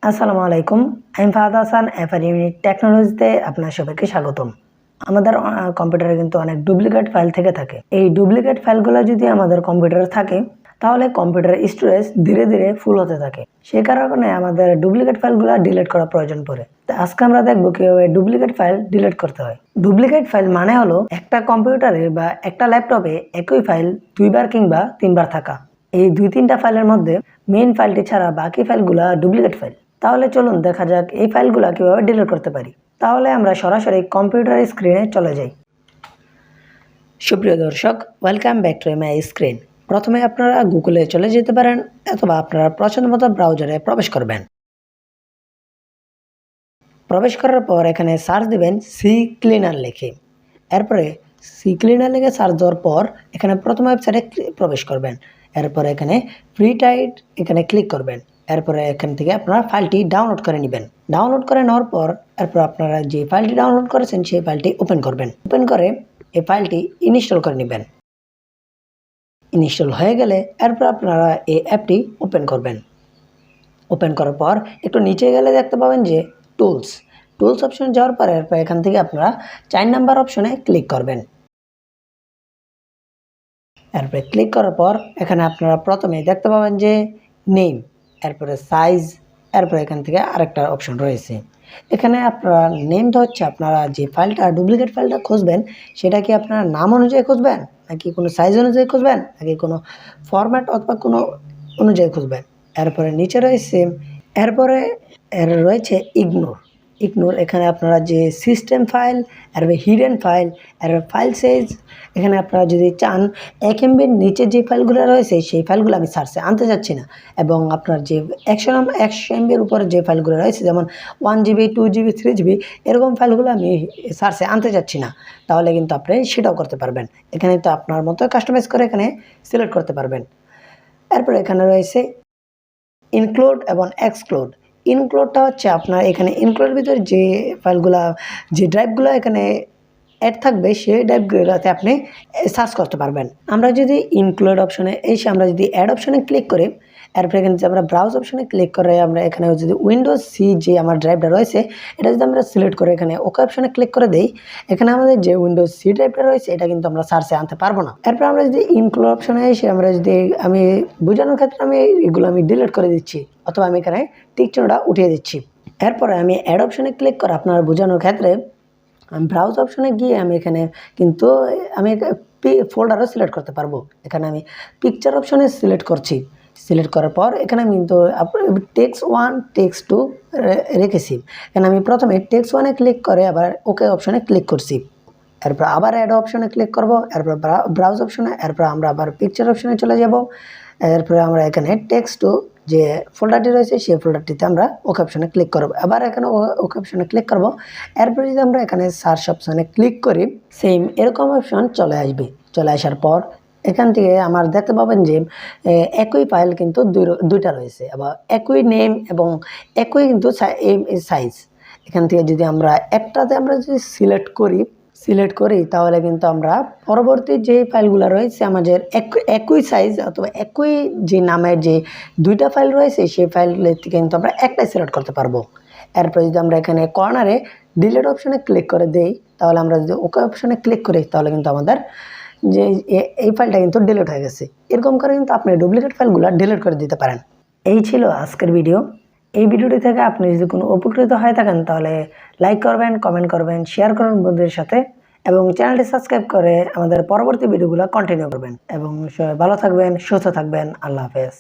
আসসালামু আলাইকুম। আমি ফাহাদ হাসান টেকনোলজিতে আপনার সবাইকে স্বাগতম। আমাদের কম্পিউটারে কিন্তু অনেক ডুপ্লিকেট ফাইল থেকে থাকে। এই ডুপ্লিকেট ফাইলগুলো যদি আমাদের কম্পিউটারে থাকে তাহলে কম্পিউটারের স্টোরেজ ধীরে ধীরে ফুল হতে থাকে। সেই কারণে আমাদের ডুপ্লিকেট ফাইলগুলো ডিলিট করা প্রয়োজন পড়ে। তো আজকে আমরা দেখব কিভাবে ডুপ্লিকেট ফাইল ডিলিট করতে হয়। ডুপ্লিকেট ফাইল মানে হলো একটা কম্পিউটারে বা একটা ল্যাপটপে একই ফাইল দুইবার কিংবা তিনবার থাকা। এই দুই তিনটা ফাইলের মধ্যে মেইন ফাইলটি ছাড়া বাকি ফাইলগুলা ডুপ্লিকেট ফাইল। তাহলে চলুন দেখা যাক এই ফাইলগুলো কিভাবে ডিলিট করতে পারি। তাহলে আমরা সরাসরি কম্পিউটার স্ক্রিনে চলে যাই। সুপ্রিয় দর্শক, welcome back to my screen. প্রথমে আপনারা গুগলে চলে যেতে পারেন অথবা আপনারা পছন্দ মতো ব্রাউজারে প্রবেশ করবেন। প্রবেশ করার পর এখানে সার্চ দিবেন সি ক্লিনার লিখে। এরপরে সি ক্লিনার লিখে সার্চ দেওয়ার পর এখানে প্রথম ওয়েবসাইটে প্রবেশ করবেন। এরপরে এখানে ফ্রি টাইট এখানে ক্লিক করবেন। এরপরে এখান থেকে আপনারা ফাইলটি ডাউনলোড করে নেবেন। ডাউনলোড করে নেওয়ার পর এরপর আপনারা যে ফাইলটি ডাউনলোড করেছেন সেই ফাইলটি ওপেন করবেন। ওপেন করে এই ফাইলটি ইনস্টল করে নেবেন। ইনস্টল হয়ে গেলে এরপর আপনারা এই অ্যাপটি ওপেন করবেন। ওপেন করার পর একটু নিচে গেলে দেখতে পাবেন যে টুলস অপশনে যাওয়ার পর এরপর এখান থেকে আপনারা 4 নাম্বার অপশনে ক্লিক করবেন। এরপরে ক্লিক করার পর এখানে আপনারা প্রথমে দেখতে পাবেন যে নেম, এরপরে সাইজ, এরপরে এখান থেকে আরেকটা অপশন রয়েছে। এখানে আপনারা নেমটা হচ্ছে আপনারা যে ফাইলটা ডুপ্লিকেট ফাইলটা খুঁজবেন সেটা কি আপনারা নাম অনুযায়ী খুঁজবেন, নাকি কোনো সাইজ অনুযায়ী খুঁজবেন, নাকি কোনো ফরম্যাট অথবা কোনো অনুযায়ী খুঁজবেন। এরপরে নিচে রয়েছে ইগনোর। এখানে আপনারা যে সিস্টেম ফাইল, এরপরে হিডেন ফাইল, এরপরে ফাইল সাইজ, এখানে আপনারা যদি চান 1 MBর নিচে যে ফাইলগুলো রয়েছে সেই ফাইলগুলো আমি সার্চে আনতে যাচ্ছি না, এবং আপনার যে 100 MBর উপরে যে ফাইলগুলো রয়েছে যেমন 1 GB 2 GB 3 GB এরকম ফাইলগুলো আমি সার্চে আনতে যাচ্ছি না। তাহলে কিন্তু আপনি সেটাও করতে পারবেন। এখানে তো আপনার মতো কাস্টমাইজ করে এখানে সিলেক্ট করতে পারবেন। এরপরে এখানে রয়েছে ইনক্লুড এবং এক্সক্লুড। ইনক্লুডটা হচ্ছে আপনার এখানে ইনক্লুডের ভিতরে যে ফাইলগুলা যে ড্রাইভগুলো এখানে অ্যাড থাকবে সেই ড্রাইভগুলোতে আপনি সার্চ করতে পারবেন। আমরা যদি ইনক্লুড অপশনে এসে আমরা যদি অ্যাড অপশনে ক্লিক করি, এরপরে এখানে যে আমরা ব্রাউজ অপশনে ক্লিক করে আমরা এখানে যদি উইন্ডোজ সি যে আমার ড্রাইভটা রয়েছে এটা যদি আমরা সিলেক্ট করে এখানে ওকে অপশনে ক্লিক করে দেই, এখানে আমাদের যে উইন্ডোজ সি ড্রাইভটা রয়েছে এটা কিন্তু আমরা সার্চে আনতে পারবো না। এরপর আমরা যদি ইনক্লুড অপশনে এসে আমরা যদি আমি বোঝানোর ক্ষেত্রে এগুলো আমি ডিলিট করে দিচ্ছি অথবা আমি এখানে টিক চিহ্নটা উঠিয়ে দিচ্ছি। এরপরে আমি অ্যাড অপশনে ক্লিক করে আপনার বোঝানোর ক্ষেত্রে আমি ব্রাউজ অপশনে গিয়ে আমি এখানে কিন্তু আমি ফোল্ডারও সিলেক্ট করতে পারবো। এখানে আমি পিকচার অপশনে সিলেক্ট করছি। সিলেক্ট করার পর এখানে আমি কিন্তু টেক্সট 1 টেক্সট 2 রেখেছি। এখানে আমি প্রথমে টেক্সট 1-এ ক্লিক করে আবার ওকে অপশনে ক্লিক করছি। এরপর আবার অ্যাড অপশনে ক্লিক করব, এরপর ব্রাউজ অপশনে, এরপর আমরা আবার পিকচার অপশনে চলে যাব। এরপরে আমরা এখানে টেক্সট 2 যে ফোল্ডারটি রয়েছে সেই ফোল্ডারটিতে আমরা ওকে অপশনে ক্লিক করব। আবার এখানে ওকে অপশনে ক্লিক করব। এরপর যদি আমরা এখানে সার্চ অপশনে ক্লিক করি সেম এরকম অপশন চলে আসবে। চলে আসার পর এখান থেকে আমার দেখতে পাবেন যে একই ফাইল কিন্তু দুইটা রয়েছে, আবার একই নেম এবং একই কিন্তু সাইজ। এখান থেকে যদি আমরা একটাতে আমরা যদি সিলেক্ট করি তাহলে কিন্তু আমরা পরবর্তী যে ফাইলগুলো রয়েছে আমাদের একই সাইজ অথবা একই যে নামের যে দুইটা ফাইল রয়েছে সেই ফাইলের থেকে কিন্তু আমরা একটাই সিলেক্ট করতে পারবো। এরপর যদি আমরা এখানে কর্নারে ডিলিট অপশনে ক্লিক করে দেই তাহলে আমরা যদি ওকে অপশনে ক্লিক করি তাহলে কিন্তু আমাদের যে এই ফাইলটা কিন্তু ডিলিট হয়ে গেছে। এরকম করে কিন্তু আপনি ডুপ্লিকেট ফাইলগুলো ডিলিট করে দিতে পারেন। এই ছিল আজকের ভিডিও। এই ভিডিওটি থেকে আপনি যদি কোনো উপকৃত হয়ে থাকেন তাহলে লাইক করবেন, কমেন্ট করবেন, শেয়ার করবেন বন্ধুদের সাথে এবং চ্যানেলটি সাবস্ক্রাইব করে আমাদের পরবর্তী ভিডিওগুলো কন্টিনিউ করবেন। এবং সবাই ভালো থাকবেন, সুস্থ থাকবেন। আল্লাহ হাফেজ।